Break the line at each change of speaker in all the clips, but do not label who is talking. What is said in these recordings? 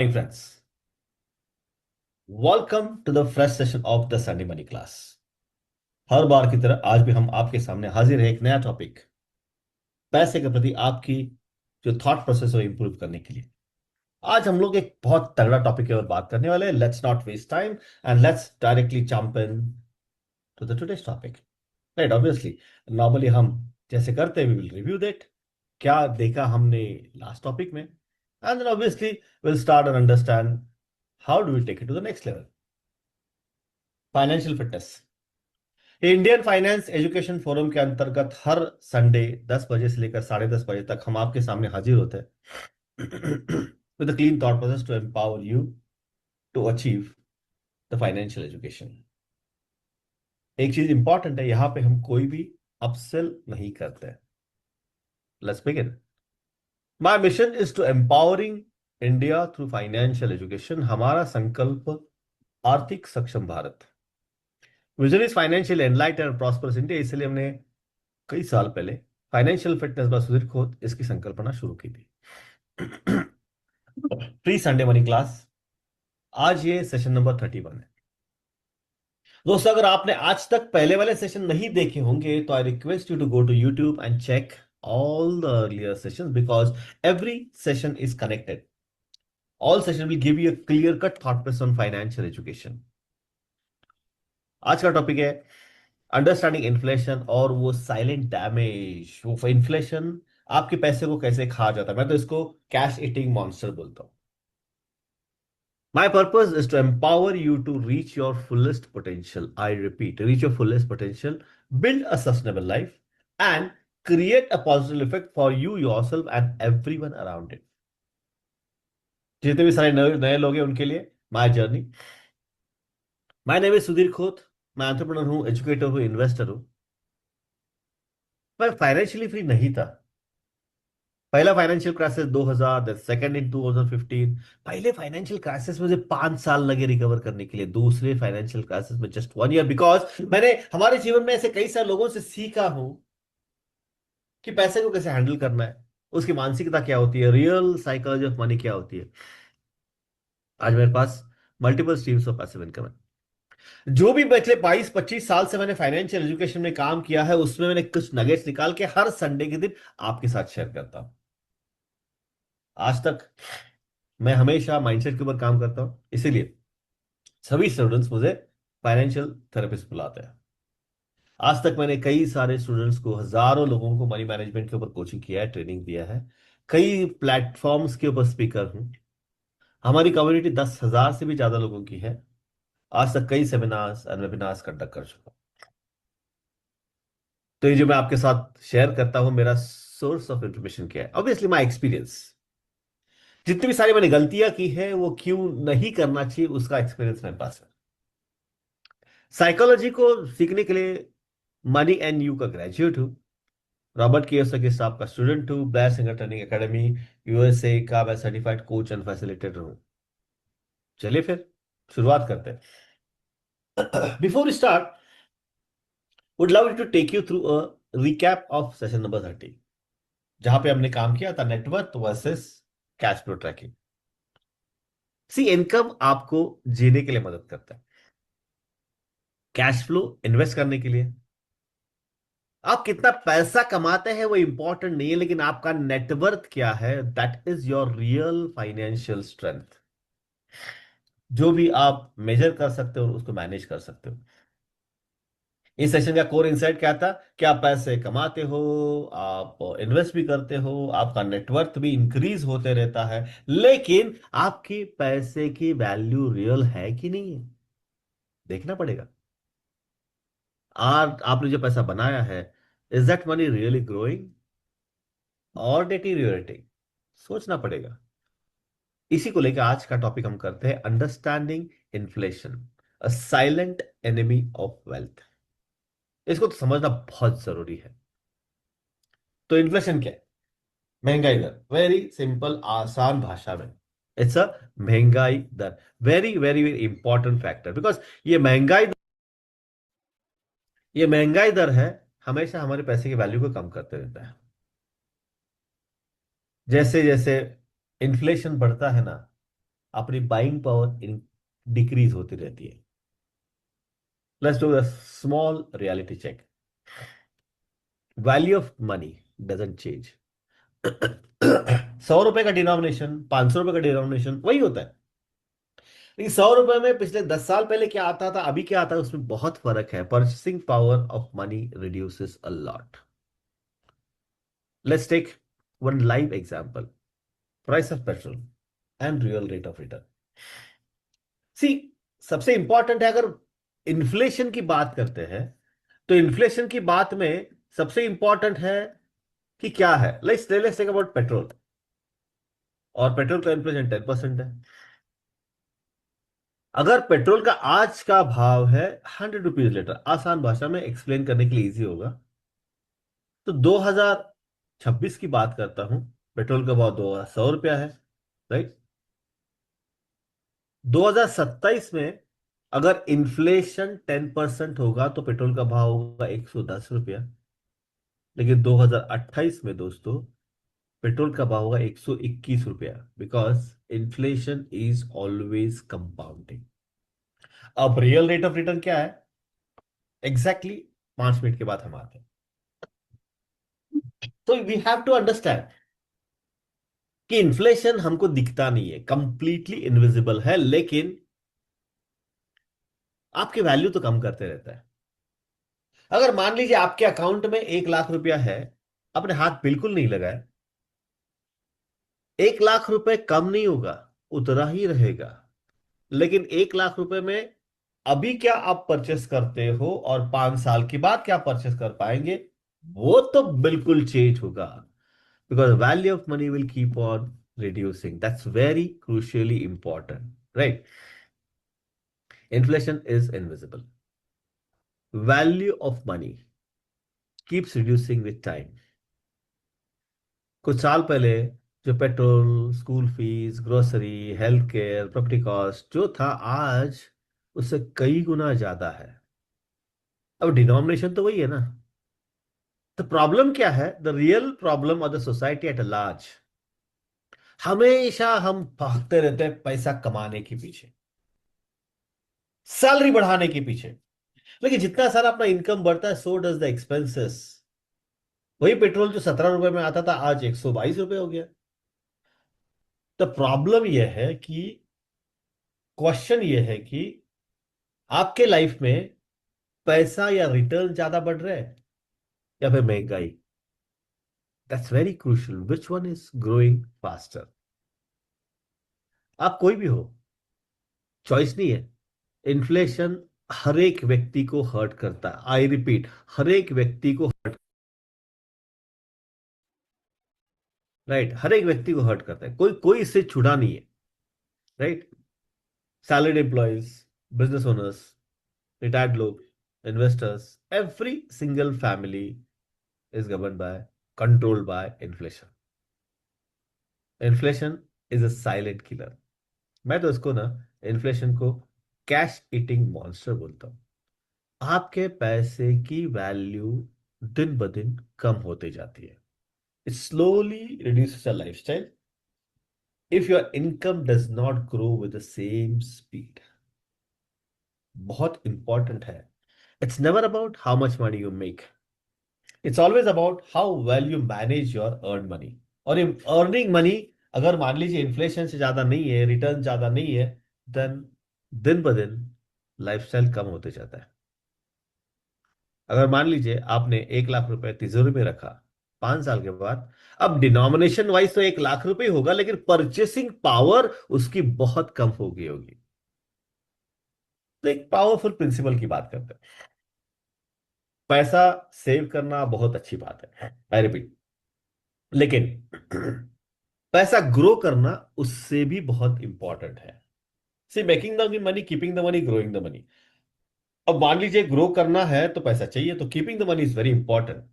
Hey friends, welcome to the fresh session of the Sunday Money Class। हर बार की तरह आज भी हम आपके सामने हाजिर है एक नया टॉपिक, पैसे के प्रति आपकी जो थॉट प्रोसेस है इंप्रूव करने के लिए। आज हम लोग एक बहुत तगड़ा टॉपिक के ऊपर बात करने वाले हैं। Let's not waste time and let's directly jump into the today's topic. Right, obviously normally हम जैसे करते हैं वी विल रिव्यू दैट, क्या देखा हमने लास्ट टॉपिक में, and then obviously will start and understand how do we take it to the next level. Financial fitness Indian finance education forum के अंतर्गत हर संडे 10 बजे से लेकर 10:30 बजे तक हम आपके सामने हाजिर होते हैं with clean thought process to empower you to achieve the financial education. एक चीज इंपॉर्टेंट है, यहां पे हम कोई भी अपसेल नहीं करते। Let's begin. My mission is to empowering India through financial education. हमारा संकल्प आर्थिक सक्षम Bharat, vision is financial enlight and prosperous India. इसलिए हमने कई साल पहले financial fitness by Sudhir Khot इसकी संकल्पना शुरू की थी। प्री संडे मनी क्लास, आज ये सेशन नंबर 31 है। दोस्तों, अगर आपने आज तक पहले वाले सेशन नहीं देखे होंगे तो I request you to go to YouTube and check all the earlier session because every session is connected. All session will give you a clear cut thought process on financial education. आज का topic है understanding inflation और वो silent damage. वो inflation आपके पैसे को कैसे खा जाता है, मैं तो इसको कैश ईटिंग मॉन्स्टर बोलता हूं। My purpose is to empower you to reach your fullest potential. I repeat, reach your fullest potential, build a sustainable life, and create a positive effect for you, yourself, and everyone around it. जितने भी सारे नए नए लोग हैं उनके लिए my journey. My name is Sudhir Khot. मैं एंटरप्रेन्योर हूँ, एजुकेटर हूँ, इन्वेस्टर हूँ। मैं फाइनेंशियली फ्री नहीं था। पहला financial crisis 2000, the second in 2015। पहले फाइनेंशियल क्राइसिस में मुझे 5 साल लगे रिकवर करने के लिए, दूसरे फाइनेंशियल क्राइसिस में जस्ट 1 ईयर। बिकॉज मैंने हमारे जीवन में ऐसे कई सारे लोगों से सीखा हूं कि पैसे को कैसे हैंडल करना है, उसकी मानसिकता क्या होती है, रियल साइकोलॉजी ऑफ मनी क्या होती है। आज मेरे पास multiple streams of passive income है। जो भी पिछले 22-25 साल से मैंने फाइनेंशियल एजुकेशन में काम किया है उसमें मैंने कुछ नगेट्स निकाल के हर संडे के दिन आपके साथ शेयर करता हूं। आज तक मैं हमेशा माइंडसेट के ऊपर काम करता हूं, इसीलिए सभी स्टूडेंट्स मुझे फाइनेंशियल थेरेपिस्ट बुलाते हैं। आज तक मैंने कई सारे स्टूडेंट्स को, हजारों लोगों को मनी मैनेजमेंट के ऊपर कोचिंग किया है, ट्रेनिंग दिया है। कई प्लेटफॉर्म्स के ऊपर स्पीकर हूं। हमारी कम्युनिटी 10,000 से भी ज्यादा लोगों की है। आज तक कई सेमिनार्स एंड वेबिनार्स कंडक्ट कर चुका हूं। तो ये जो मैं आपके साथ शेयर करता हूं, मेरा सोर्स ऑफ इंफॉर्मेशन क्या है, ऑब्वियसली माई एक्सपीरियंस। जितनी भी सारी मैंने गलतियां की है वो क्यों नहीं करना चाहिए उसका एक्सपीरियंस मेरे पास है। साइकोलॉजी को सीखने के लिए मनी एंड यू का ग्रेजुएट हूँ। रॉबर्ट कियोसाकी साहब का स्टूडेंट हूँ। Blair singer training academy USA का मैं सर्टिफाइड कोच एंड फैसिलिटेटर हूँ। चलिए फिर शुरुआत करते हैं। Before start would love to take you through a recap of session number 30, जहां पे हमने काम किया था net worth versus cash flow tracking. See, income आपको जीने के लिए मदद करता है, कैश फ्लो इन्वेस्ट करने के लिए। आप कितना पैसा कमाते हैं वो इंपॉर्टेंट नहीं है, लेकिन आपका नेटवर्थ क्या है, that is your real financial strength. जो भी आप मेजर कर सकते हो उसको मैनेज कर सकते हो। इस सेशन का कोर इंसाइट क्या था कि आप पैसे कमाते हो, आप इन्वेस्ट भी करते हो, आपका नेटवर्थ भी इंक्रीज होते रहता है, लेकिन आपके पैसे की वैल्यू रियल है कि नहीं है, देखना पड़ेगा। आज आपने जो पैसा बनाया है, is that money really growing और डिटीरियोरेटिंग, सोचना पड़ेगा। इसी को लेकर आज का टॉपिक हम करते हैं understanding inflation, a silent enemy of wealth. इसको तो समझना बहुत जरूरी है। तो इन्फ्लेशन क्या है? महंगाई दर, वेरी सिंपल आसान भाषा में, इट्स अ महंगाई दर। Very very very important factor, because ये महंगाई ये महंगाई दर है, हमेशा हमारे पैसे की वैल्यू को कम करते रहता है। जैसे जैसे इन्फ्लेशन बढ़ता है ना, अपनी बाइंग पावर डिक्रीज होती रहती है। Let's do a small reality check. Value of money doesn't change. 100 रुपए का डिनोमिनेशन, 500 रुपए का डिनोमिनेशन वही होता है, लेकिन 100 रुपए में पिछले 10 साल पहले क्या आता था, अभी क्या आता है, उसमें बहुत फर्क है। Purchasing power of money reduces a lot. Let's take one live example. Price of petrol and real rate of return. See, सबसे इंपॉर्टेंट है, अगर इन्फ्लेशन की बात करते हैं तो इन्फ्लेशन की बात में सबसे इंपॉर्टेंट है कि क्या है। Let's take about petrol. और पेट्रोल का इन्फ्लेशन 10% है। अगर पेट्रोल का आज का भाव है 100 रुपीज लीटर, आसान भाषा में एक्सप्लेन करने के लिए इजी होगा, तो 2026 की बात करता हूं, पेट्रोल का भाव 2100 रुपया है, राइट। 2027 में अगर इन्फ्लेशन 10% होगा तो पेट्रोल का भाव होगा 110 रुपया। लेकिन 2028 में दोस्तों पेट्रोल का भाव होगा 121 रुपया, because inflation is always compounding. अब रियल रेट ऑफ रिटर्न क्या है, एग्जैक्टली 5 मिनट के बाद हम आते हैं। तो वी हैव टू अंडरस्टैंड कि इन्फ्लेशन हमको दिखता नहीं है, कंप्लीटली इनविजिबल है, लेकिन आपकी वैल्यू तो कम करते रहता है। अगर मान लीजिए आपके अकाउंट में 1 लाख रुपया है, आपने हाथ बिल्कुल नहीं लगाया, 1 लाख रुपए कम नहीं होगा, उतना ही रहेगा। लेकिन 1 लाख रुपए में अभी क्या आप परचेस करते हो और 5 साल के बाद क्या परचेस कर पाएंगे, वो तो बिल्कुल चेंज होगा। Because value of money will keep on reducing, that's very crucially important, right. Inflation is invisible, value of money keeps reducing with time. कुछ साल पहले जो petrol, school fees, grocery, health care, property cost जो था, आज उससे कई गुना ज्यादा है। अब डिनोमिनेशन तो वही है ना। तो प्रॉब्लम क्या है, the real problem of the society at large, हमेशा हम भागते रहते हैं पैसा कमाने के पीछे, सैलरी बढ़ाने के पीछे। लेकिन जितना सारा अपना इनकम बढ़ता है, सो डज द एक्सपेंसेस। वही पेट्रोल जो 17 रुपए में आता था, आज 122 रुपए हो गया। तो प्रॉब्लम यह है कि, क्वेश्चन यह है कि आपके लाइफ में पैसा या रिटर्न ज्यादा बढ़ रहा है या फिर महंगाई। That's very crucial, which one is growing faster. आप कोई भी हो, चॉइस नहीं है। इन्फ्लेशन हर एक व्यक्ति को हर्ट करता है, आई रिपीट, हर एक व्यक्ति को हर्ट, राइट, हर एक व्यक्ति को हर्ट करता है, कोई कोई इससे छुड़ा नहीं है, right. Salaried employees, business owners, retired लोग, investors, every single family is governed by, controlled by inflation. Inflation is a silent killer. मैं तो इसको ना, इन्फ्लेशन को कैश ईटिंग मॉन्स्टर बोलता हूं। आपके पैसे की वैल्यू दिन ब दिन कम होते जाती है। It slowly reduces your lifestyle if your income does not grow with the same speed. बहुत इंपॉर्टेंट है। It's never about how much money you make, it's always about how well you manage your earn money. और ये earning money, अगर मान लीजिए inflation से ज्यादा नहीं है, रिटर्न ज्यादा नहीं है, देन दिन ब दिन लाइफस्टाइल कम होते जाता है। अगर मान लीजिए आपने 1 लाख रुपए तिजोरी में रखा, 5 साल के बाद अब डिनोमिनेशन वाइज तो 1 लाख रुपए होगा, लेकिन परचेसिंग पावर उसकी बहुत कम हो गई होगी। तो एक पावरफुल प्रिंसिपल की बात करते हैं। पैसा सेव करना बहुत अच्छी बात है, आई रिपीट, लेकिन पैसा ग्रो करना उससे भी बहुत इंपॉर्टेंट है। See, making the money, keeping the money, growing the money. अब मान लीजिए ग्रो करना है तो पैसा चाहिए, तो keeping the money is very important,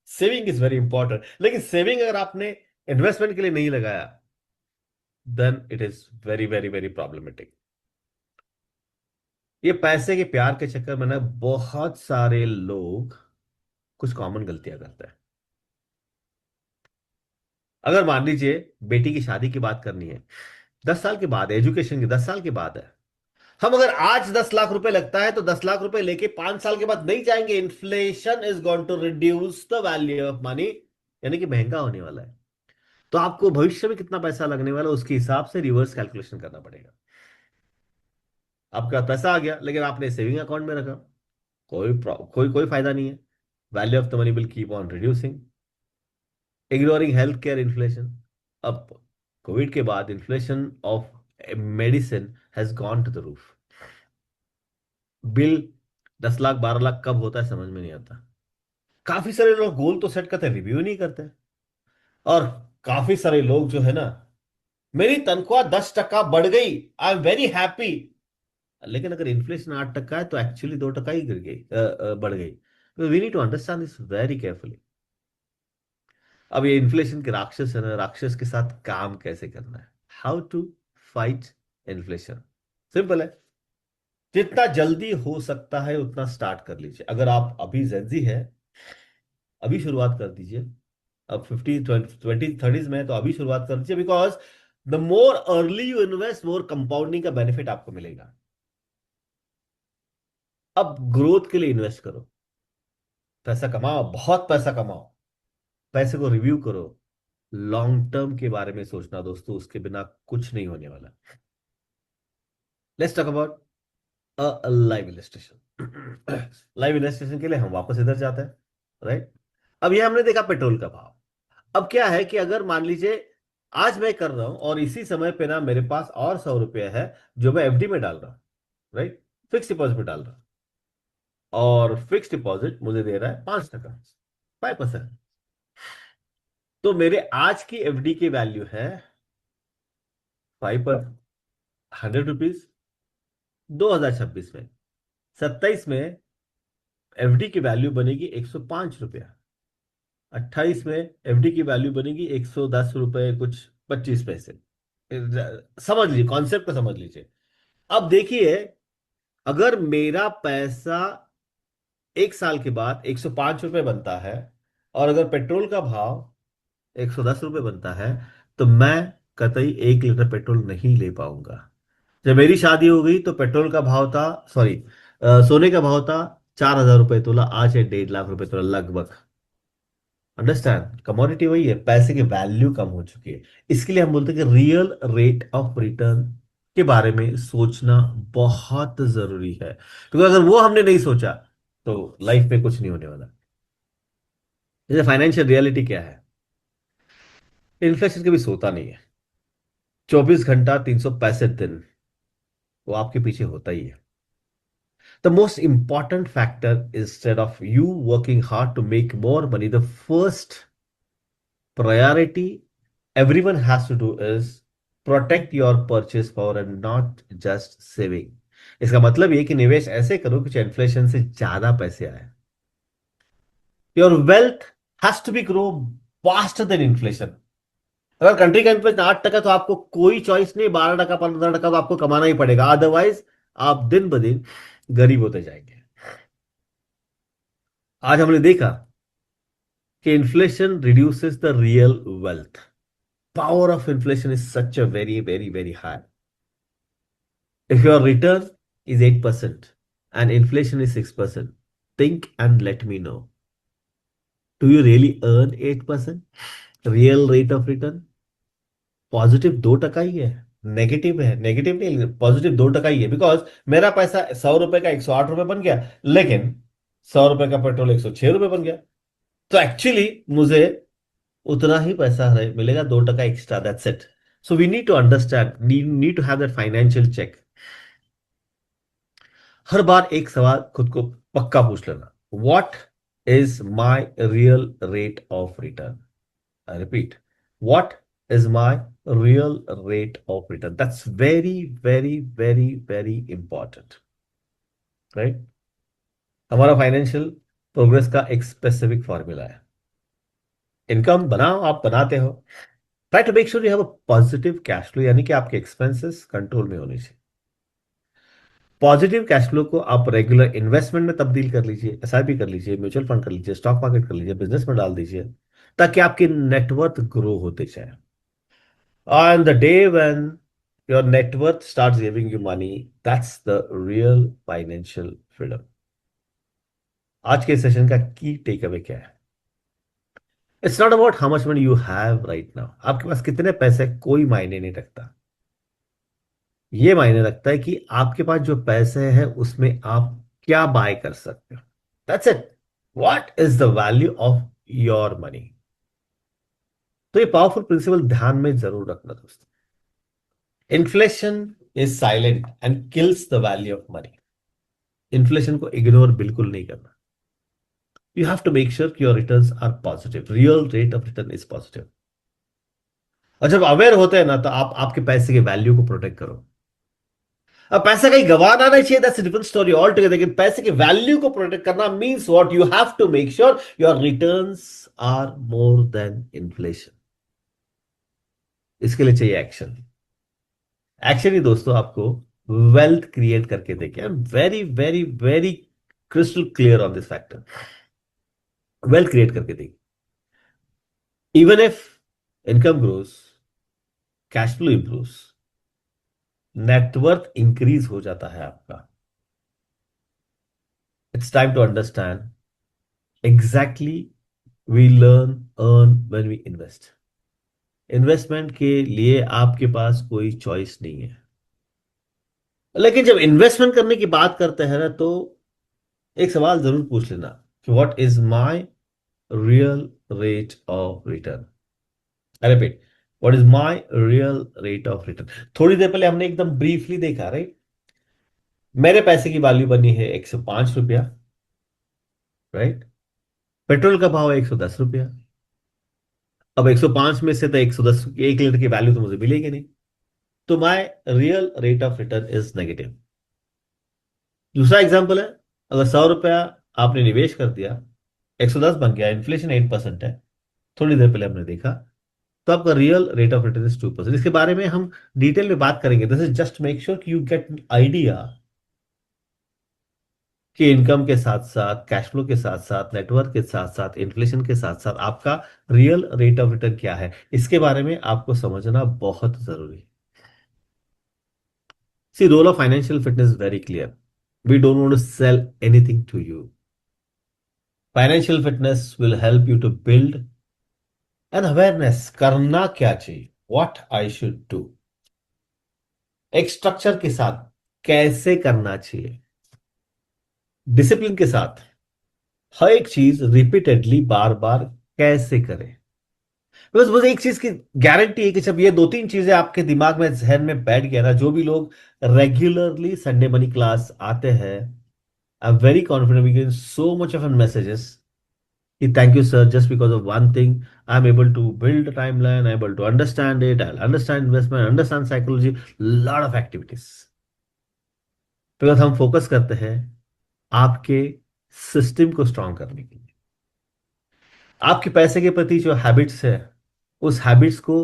saving is very important. लेकिन सेविंग अगर आपने इन्वेस्टमेंट के लिए नहीं लगाया, then it is very very very problematic. ये पैसे के प्यार के चक्कर में ना बहुत सारे लोग कुछ कॉमन गलतियां करते हैं। अगर मान लीजिए बेटी की शादी की बात करनी है, 10 साल के बाद, एजुकेशन के 10 साल के बाद है। हम अगर आज 10 लाख रुपए लगता है तो 10 लाख रुपए लेके 5 साल के बाद नहीं जाएंगे। Inflation is going to reduce the value of money, यानी कि महंगा होने वाला है। तो आपको भविष्य में कितना पैसा लगने वाला है उसके हिसाब से रिवर्स कैलकुलेशन करना पड़ेगा। आपका पैसा आ गया लेकिन आपने सेविंग अकाउंट में रखा, कोई फायदा नहीं है। Value of the money will keep on reducing. Ignoring health care inflation. अब कोविड के बाद inflation of medicine has gone to the roof. Bill 10 lakh 12 lakh कब होता है समझ में नहीं आता। काफी सारे लोग गोल तो सेट करते हैं, रिव्यू नहीं करते। और काफी सारे लोग जो है ना, मेरी तनख्वाह 10% बढ़ गई, आई एम वेरी हैप्पी। लेकिन अगर इन्फ्लेशन 8% है तो एक्चुअली 2% ही गिर गई, बढ़ गई। We need to understand this very carefully. अब ये इन्फ्लेशन के राक्षस है ना, राक्षस के साथ काम कैसे करना है, how to fight inflation. Simple है, जितना जल्दी हो सकता है उतना स्टार्ट कर लीजिए। अगर आप अभी जेंजी है, अभी शुरुआत कर दीजिए। अब 50 20 20 30s में है तो अभी शुरुआत कर दीजिए, because the more early you invest more compounding का बेनिफिट आपको मिलेगा। अब ग्रोथ के लिए इन्वेस्ट करो, पैसा कमाओ, बहुत पैसा कमाओ, पैसे को रिव्यू करो। लॉन्ग टर्म के बारे में सोचना दोस्तों, उसके बिना कुछ नहीं होने वाला। Let's talk about live illustration. Live illustration के लिए हम वापस इधर जाते हैं, राइट। अब ये हमने देखा पेट्रोल का भाव। अब क्या है कि अगर मान लीजिए आज मैं कर रहा हूं और इसी समय पे ना मेरे पास और 100 रुपया है जो मैं एफडी में डाल रहा हूं, राइट, फिक्स डिपॉजिट में डाल रहा हूं, और फिक्स डिपॉजिट मुझे दे रहा है 5%, 5%। तो मेरे आज की एफडी की वैल्यू है 5 पर 100 रुपीज। 2026 में 27 में एफडी की वैल्यू बनेगी 105 रुपया। 28 में एफडी की वैल्यू बनेगी 110 रुपये कुछ 25 पैसे। समझ लीजिए, कॉन्सेप्ट को समझ लीजिए। अब देखिए, अगर मेरा पैसा 1 साल के बाद 105 रुपये बनता है, और अगर पेट्रोल का भाव 110 रुपये बनता है, तो मैं कतई 1 लीटर पेट्रोल नहीं ले पाऊंगा। जब मेरी शादी हो गई तो पेट्रोल का भाव था, सॉरी, सोने का भाव था 4,000 रुपये तोला, आज है 1.5 लाख रुपए तोला लगभग। अंडरस्टैंड, कमोडिटी वही है, पैसे की वैल्यू कम हो चुकी है। इसके लिए हम बोलते हैं कि रियल रेट ऑफ रिटर्न के बारे में सोचना बहुत जरूरी है, क्योंकि अगर वो हमने नहीं सोचा तो लाइफ में कुछ नहीं होने वाला। जैसे फाइनेंशियल रियलिटी क्या है, इन्फ्लेशन कभी सोता नहीं है। 24 घंटा 365 दिन वो आपके पीछे होता ही है। The most important factor instead of you working hard to make more money, the first priority everyone has to do is protect your purchase power and not just saving। इसका मतलब ये कि निवेश ऐसे करो कि इन्फ्लेशन से ज्यादा पैसे आए। Your wealth has to be grow faster than inflation. अगर कंट्री का इन्फ्लेशन 8% तो आपको कोई चॉइस नहीं, 12% 15% तो आपको कमाना ही पड़ेगा, अदरवाइज आप दिन ब दिन गरीब होते जाएंगे। आज हमने देखा कि inflation reduces the real wealth. Power of inflation is such a very very very high. If your return is 8% and inflation is 6%, think and let me know. Do you really earn 8%? Real rate of return? Positive 2% ही है, negative है, negative नहीं, positive 2% ही है। Because मेरा पैसा 100 रुपए का 108 रुपए बन गया, लेकिन 100 रुपए का पेट्रोल 106 रुपए बन गया। तो एक्चुअली मुझे उतना ही पैसा मिलेगा, 2% extra, that's it. So we need to understand, need to have that financial check. हर बार एक सवाल खुद को पक्का पूछ लेना, what is my real rate of return. I repeat, what is my real rate of return. That's very very very very important, right. हमारा फाइनेंशियल प्रोग्रेस का एक स्पेसिफिक फॉर्मूला है। इनकम बनाओ, आप बनाते हो, try to make sure you have a positive cash flow, यानी कि आपके एक्सपेंसेस कंट्रोल में होने चाहिए। पॉजिटिव कैश फ्लो को आप रेगुलर इन्वेस्टमेंट में तब्दील कर लीजिए, एसआईपी कर लीजिए, म्यूचुअल फंड कर लीजिए, स्टॉक मार्केट कर लीजिए, बिजनेस में डाल दीजिए, ताकि आपकी नेटवर्थ ग्रो होते जाए। On the day when Your net worth starts giving you money. That's the real financial freedom. आज के सेशन का की टेक अवे क्या है? It's not about how much money you have right now. आपके पास कितने पैसे कोई मायने नहीं रखता. ये मायने रखता है कि आपके पास जो पैसे हैं उसमें आप क्या बाय कर सकते हो. That's it. What is the value of your money. तो ये पावरफुल प्रिंसिपल ध्यान में जरूर रखना दोस्तों. Inflation is silent and kills the value of money. Inflation को इग्नोर बिल्कुल नहीं करना. You have to make sure कि your returns are positive. Real rate of return is positive. और जब अवेयर होते हैं ना तो आप आपके पैसे के वैल्यू को प्रोटेक्ट करो. अब पैसा कहीं गंवाना नहीं चाहिए. That's a different story all together. लेकिन पैसे की वैल्यू को प्रोटेक्ट करना means what. You have to make sure your returns are more than inflation. इसके लिए चाहिए एक्शन. एक्शन ही दोस्तों आपको वेल्थ क्रिएट करके देखे. I am very very very crystal clear on this factor. Wealth create करके देगी. Even if income grows, cash flow improves, net worth increase हो जाता है आपका. It's time to understand exactly. We learn earn when we invest. Investment के लिए आपके पास कोई चॉइस नहीं है. लेकिन जब इन्वेस्टमेंट करने की बात करते हैं ना तो एक सवाल जरूर पूछ लेना कि what is my real rate of return. I repeat, what is my real rate of return. थोड़ी देर पहले हमने एकदम ब्रीफली देखा राइट. मेरे पैसे की वैल्यू बनी है ₹105. राइट. पेट्रोल का भाव है ₹110. अब 105 में से तो 110, 1 लीटर की वैल्यू तो मुझे मिलेगी नहीं. तो my real rate of return is negative. दूसरा एग्जांपल है. अगर ₹100 आपने निवेश कर दिया, 110 बन गया. इन्फ्लेशन 8% है. थोड़ी देर पहले हमने देखा. तो आपका real rate of return is 2%. इसके बारे में हम डिटेल में बात करेंगे. This is just make sure कि यू गेट आइडिया कि इनकम के साथ साथ, कैश फ्लो के साथ साथ, नेटवर्क के साथ साथ, इन्फ्लेशन के साथ साथ आपका रियल रेट ऑफ रिटर्न क्या है. इसके बारे में आपको समझना बहुत जरूरी है. See, role of financial fitness very clear. We don't want to sell anything to you. Financial fitness will help you to build an awareness. करना क्या चाहिए, what I should do. एक स्ट्रक्चर के साथ कैसे करना चाहिए. डिसिप्लिन के साथ हर एक चीज रिपीटेडली बार बार कैसे करें. बस मुझे एक चीज की गारंटी है कि जब ये दो तीन चीजें आपके दिमाग में, जहन में बैठ गया ना, जो भी लोग रेगुलरली संडे मनी क्लास आते हैं, I am very confident we get so much of messages. Thank you, sir. Just because of one thing, I'm able to build a timeline, I'm able to understand it, I'll understand investment, understand psychology, lot of activities. Because हम focus करते हैं आपके system को strong करने के लिए. आपके पैसे के प्रति जो हैबिट्स है, उस हैबिट्स को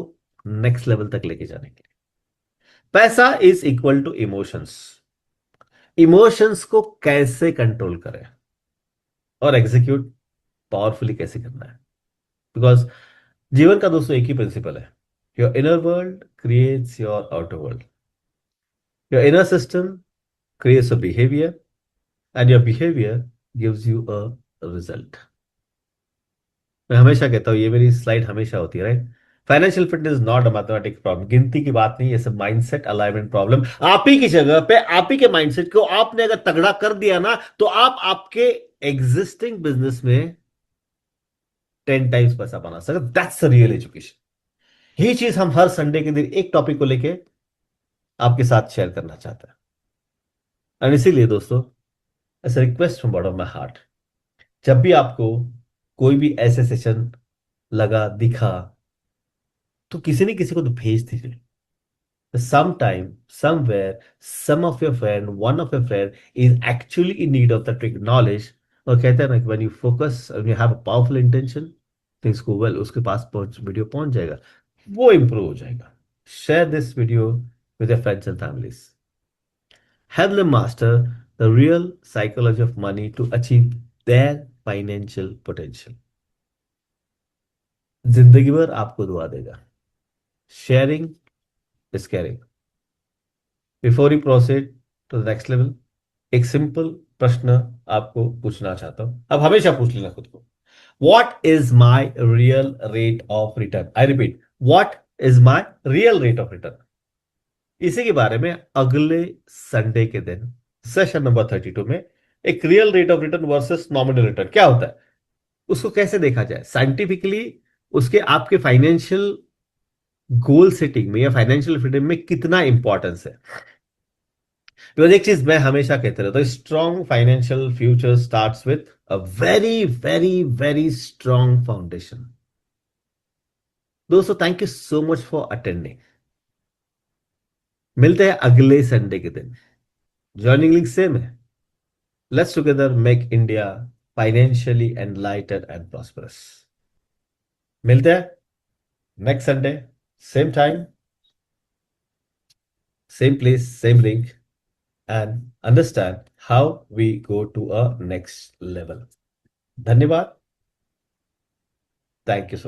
नेक्स्ट लेवल तक लेके जाने के लिए. पैसा is equal to emotions. Emotions को कैसे कंट्रोल करें और एग्जीक्यूट पावरफुली कैसे करना है. बिकॉज जीवन का दोस्तों एक ही प्रिंसिपल है. Your inner world creates your outer world. Your inner system creates a behaviour and your behaviour gives you a result. मैं हमेशा कहता हूं, ये मेरी स्लाइड हमेशा होती है right. Financial fitness is not a mathematic problem. गिनती की बात नहीं, ये सब माइंडसेट अलाइनमेंट प्रॉब्लम. आप ही की जगह पे आप ही के माइंडसेट को आपने अगर तगड़ा कर दिया ना, तो आप आपके एग्जिस्टिंग बिजनेस में 10 टाइम्स पैसा बना सकते. That's real education. यही चीज हम हर संडे के दिन एक टॉपिक को लेके आपके साथ शेयर करना चाहते हैं. और इसीलिए दोस्तों, ऐसा request from bottom of my heart, जब भी आपको कोई भी ऐसे सेशन लगा, दिखा, तो किसी ने किसी को तो भेज दीजिए. Sometime, somewhere, some of your friend, one of your friend is actually in need of that knowledge. और कहते हैं ना कि when you focus and you have a powerful intention, things go well. उसके पास पहुंच वीडियो पहुंच जाएगा, वो इंप्रूव हो जाएगा. Share this video with your friends and families. Help them master the real psychology of money to achieve their financial potential. जिंदगी भर आपको दुआ देगा. Sharing is caring. Before you proceed to the next level, एक simple प्रश्न आपको पूछना चाहता हूं, अब हमेशा पूछ लेना खुद को। What is my real rate of return? I repeat, what is my real rate of return? इसी के बारे में अगले संडे के दिन सेशन नंबर 32 में, एक real rate of return versus nominal return क्या होता है, उसको कैसे देखा जाए साइंटिफिकली, उसके आपके फाइनेंशियल गोल सेटिंग में या फाइनेंशियल फ्रीडम में कितना इंपॉर्टेंस है। बिकॉज एक चीज मैं हमेशा कहते रहता हूँ, strong financial future starts with a very very very strong foundation. दोस्तों, thank you so much for attending. मिलते हैं अगले संडे के दिन। ज्वाइनिंग लिंक सेम है। Let's together make India financially enlightened and prosperous. मिलते हैं next Sunday, same time, same place, same link, and understand how we go to a next level. धन्यवाद। Thank you so